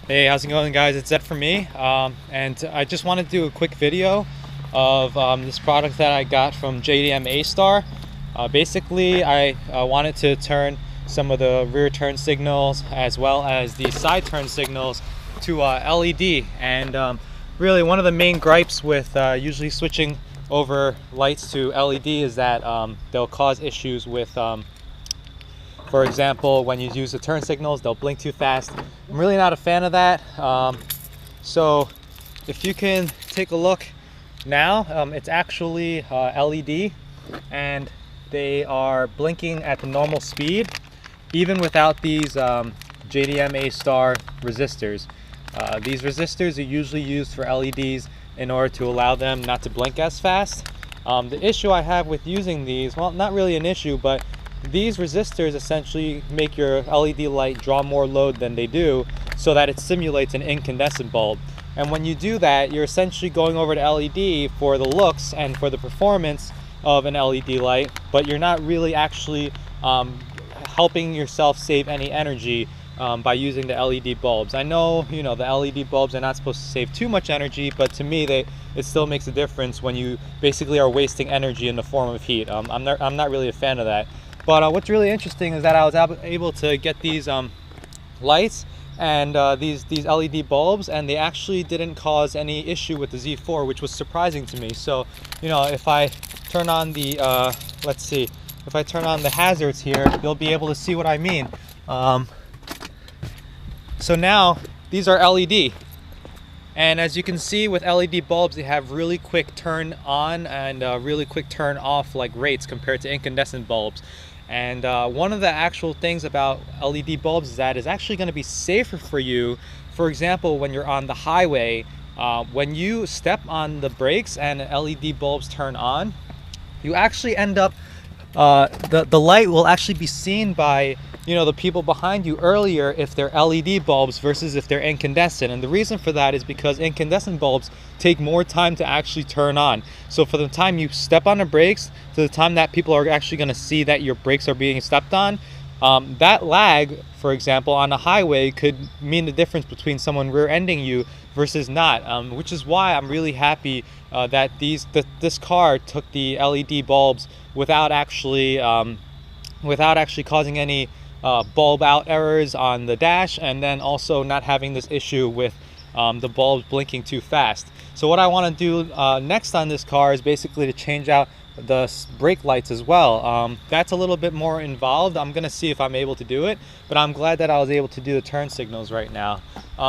Hey, how's it going, guys? It's Ed from me, and I just wanted to do a quick video of this product that I got from JDM A-Star. Basically, I wanted to turn some of the rear turn signals as well as the side turn signals to LED. And really, one of the main gripes with usually switching over lights to LED is that they'll cause issues with for example, when you use the turn signals, they'll blink too fast. I'm really not a fan of that. So if you can take a look now, it's actually LED, and they are blinking at the normal speed, even without these JDM A-Star resistors. These resistors are usually used for LEDs in order to allow them not to blink as fast. The issue I have with using these, well, not really an issue, but these resistors essentially make your LED light draw more load than they do, so that it simulates an incandescent bulb. And when you do that, you're essentially going over to LED for the looks and for the performance of an LED light, but you're not really actually helping yourself save any energy by using the LED bulbs. I know, the LED bulbs are not supposed to save too much energy, but to me, it still makes a difference when you basically are wasting energy in the form of heat. I'm not really a fan of that. But what's really interesting is that I was able to get these lights and these LED bulbs, and they actually didn't cause any issue with the Z4, which was surprising to me. So, if I turn on the, let's see, if I turn on the hazards here, you'll be able to see what I mean. So now these are LED. And as you can see with LED bulbs, they have really quick turn on and really quick turn off like rates compared to incandescent bulbs. And one of the actual things about LED bulbs is that it's actually going to be safer for you. For example, when you're on the highway, when you step on the brakes and LED bulbs turn on, you actually end up, the light will actually be seen by the people behind you earlier if they're LED bulbs versus if they're incandescent. And the reason for that is because incandescent bulbs take more time to actually turn on. So for the time you step on the brakes to the time that people are actually going to see that your brakes are being stepped on, that lag, for example, on a highway could mean the difference between someone rear-ending you versus not, which is why I'm really happy that this car took the LED bulbs without actually causing any bulb out errors on the dash, and then also not having this issue with the bulbs blinking too fast. So what I want to do next on this car is basically to change out the brake lights as well. That's a little bit more involved. I'm gonna see if I'm able to do it, but I'm glad that I was able to do the turn signals right now.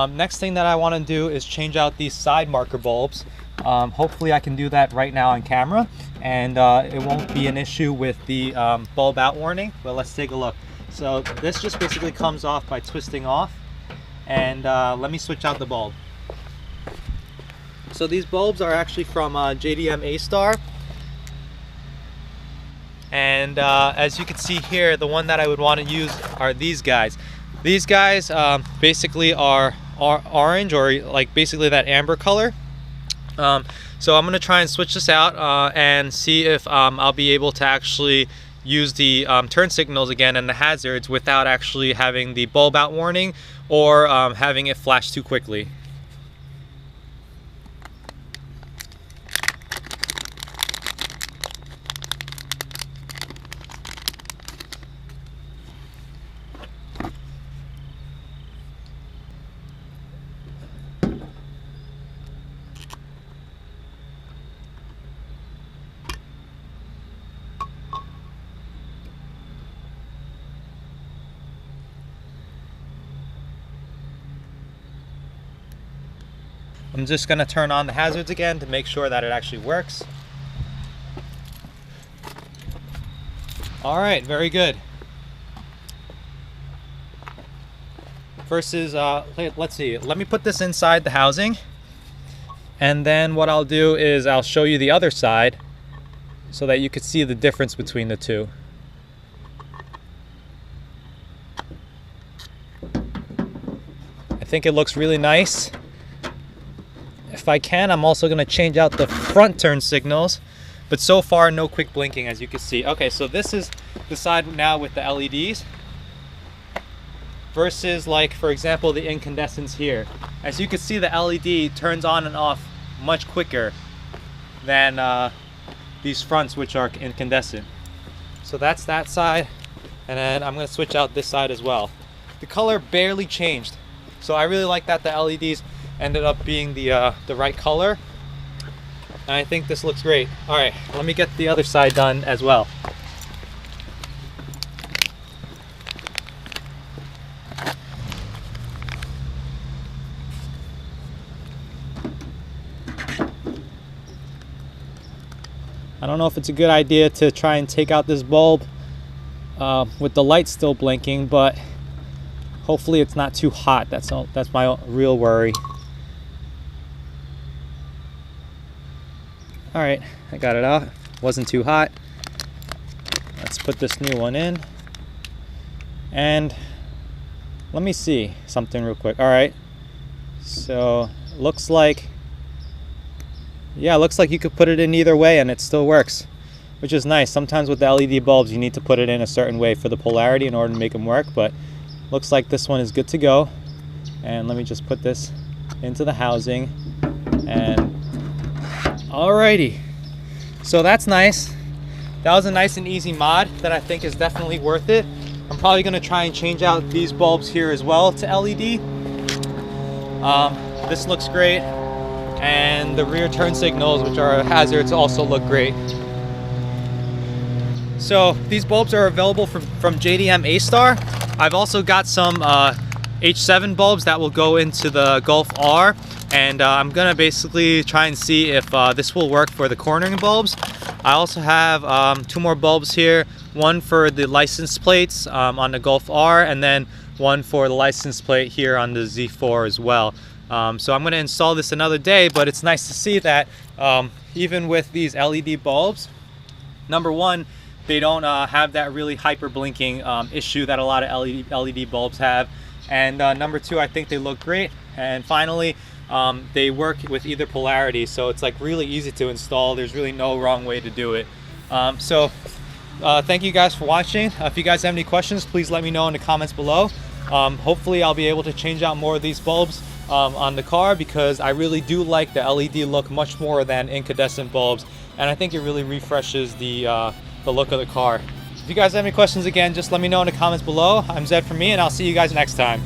Next thing that I want to do is change out these side marker bulbs. Hopefully I can do that right now on camera, and it won't be an issue with the bulb out warning. But let's take a look. So this just basically comes off by twisting off, and let me switch out the bulb. So these bulbs are actually from JDM A-Star, and as you can see here, the one that I would want to use are these guys. These guys basically are orange, or like basically that amber color. So I'm going to try and switch this out and see if I'll be able to actually use the turn signals again and the hazards without actually having the bulb out warning or having it flash too quickly. I'm just going to turn on the hazards again to make sure that it actually works. All right, very good. First is, let's see, let me put this inside the housing, and then what I'll do is I'll show you the other side so that you could see the difference between the two. I think it looks really nice. If I can, I'm also going to change out the front turn signals, but so far no quick blinking, as you can see. Okay, so this is the side now with the LEDs. versus, like, for example, the incandescents here. As you can see, the LED turns on and off much quicker than these fronts, which are incandescent. So that's that side, and then I'm going to switch out this side as well. The color barely changed, so I really like that the LEDs ended up being the right color, and I think this looks great. All right, let me get the other side done as well. I don't know if it's a good idea to try and take out this bulb with the light still blinking, but hopefully it's not too hot. That's my real worry. All right, I got it out. Wasn't too hot. Let's put this new one in. And let me see something real quick. All right, so looks like, yeah, it looks like you could put it in either way and it still works, which is nice. Sometimes with the LED bulbs, you need to put it in a certain way for the polarity in order to make them work, but looks like this one is good to go. And let me just put this into the housing. And alrighty, so that's nice. That was a nice and easy mod that I think is definitely worth it. I'm probably going to try and change out these bulbs here as well to LED. This looks great. And the rear turn signals, which are hazards, also look great. So these bulbs are available from JDM A-Star. I've also got some H7 bulbs that will go into the Golf R, and I'm gonna basically try and see if this will work for the cornering bulbs. I also have 2 more bulbs here, one for the license plates on the Golf R, and then one for the license plate here on the Z4 as well. So I'm going to install this another day, but it's nice to see that even with these LED bulbs, number one, they don't have that really hyper blinking issue that a lot of LED bulbs have, and number two, I think they look great. And finally, they work with either polarity, so it's like really easy to install. There's really no wrong way to do it. Thank you guys for watching. If you guys have any questions, please let me know in the comments below. Hopefully I'll be able to change out more of these bulbs on the car, because I really do like the LED look much more than incandescent bulbs, and I think it really refreshes the look of the car. If you guys have any questions, again, just let me know in the comments below. I'm Zed from me, and I'll see you guys next time.